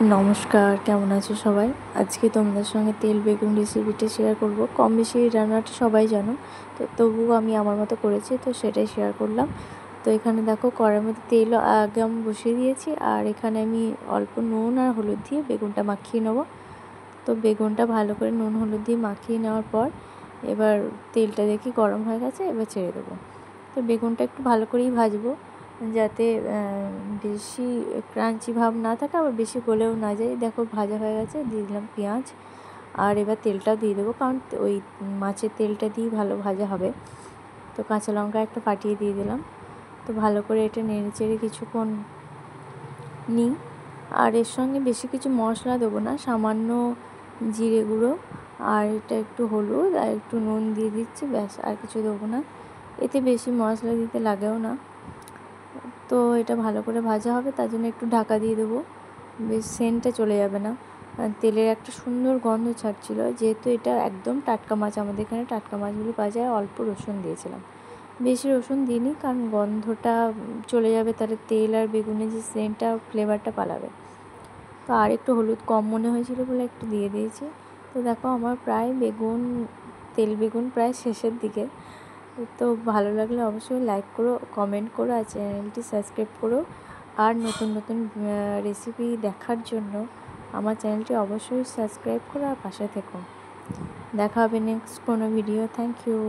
নমস্কার, কেমন আছো সবাই? আজকে তোমাদের সঙ্গে তেল বেগুন রেসিপিটা শেয়ার করব। কম বেশি এই রান্নাটা সবাই জানো, তো তবুও আমি আমার মতো করেছি, তো সেটাই শেয়ার করলাম। তো এখানে দেখো কড়াইয়ের মধ্যে তেল আগে আমি বসিয়ে দিয়েছি, আর এখানে আমি অল্প নুন আর হলুদ দিয়ে বেগুনটা মাখিয়ে নেবো। তো বেগুনটা ভালো করে নুন হলুদ দিয়ে মাখিয়ে নেওয়ার পর এবার তেলটা দেখি গরম হয়ে গেছে, এবার ছেড়ে দেবো। তো বেগুনটা একটু ভালো করেই ভাজবো, যাতে বেশি ক্রাঞ্চি ভাব না থাকে, আবার বেশি গলেও না যায়। দেখো ভাজা হয়ে গেছে, দিয়ে দিলাম পেঁয়াজ, আর এবার তেলটাও দিয়ে দেবো, কারণ ওই মাছের তেলটা দিয়েই ভালো ভাজা হবে। তো কাঁচা লঙ্কা একটা ফাটিয়ে দিয়ে দিলাম। তো ভালো করে এটা নেড়ে চেড়ে কিছুক্ষণ নিই। আর এর সঙ্গে বেশি কিছু মশলা দেবো না, সামান্য জিরে গুঁড়ো আর এটা একটু হলুদ আর একটু নুন দিয়ে দিচ্ছি, ব্যাস, আর কিছু দেবো না। এতে বেশি মশলা দিতে লাগেও না। তো এটা ভালো করে ভাজা হবে, তার জন্য একটু ঢাকা দিয়ে দেবো, বেশ সেন্টটা চলে যাবে না। তেলের একটা সুন্দর গন্ধ ছাড়ছিল, যেহেতু এটা একদম টাটকা মাছ, আমাদের এখানে টাটকা মাছগুলি পাওয়া যায়। অল্প রসুন দিয়েছিলাম, বেশি রসুন দিইনি, কারণ গন্ধটা চলে যাবে, তাহলে তেল আর বেগুনের যে সেন্টটা ফ্লেভারটা পালাবে। তো আর একটু হলুদ কম মনে হয়েছিল বলে একটু দিয়ে দিয়েছি। তো দেখো আমার প্রায় তেল বেগুন প্রায় শেষের দিকে। তো ভালো লাগলে অবশ্যই লাইক করো, কমেন্ট করো, আর চ্যানেলটি সাবস্ক্রাইব করো। আর নতুন নতুন রেসিপি দেখার জন্য আমার চ্যানেলটি অবশ্যই সাবস্ক্রাইব করো আর পাশে থেকো। দেখা হবে নেক্সট কোনো ভিডিও। Thank you.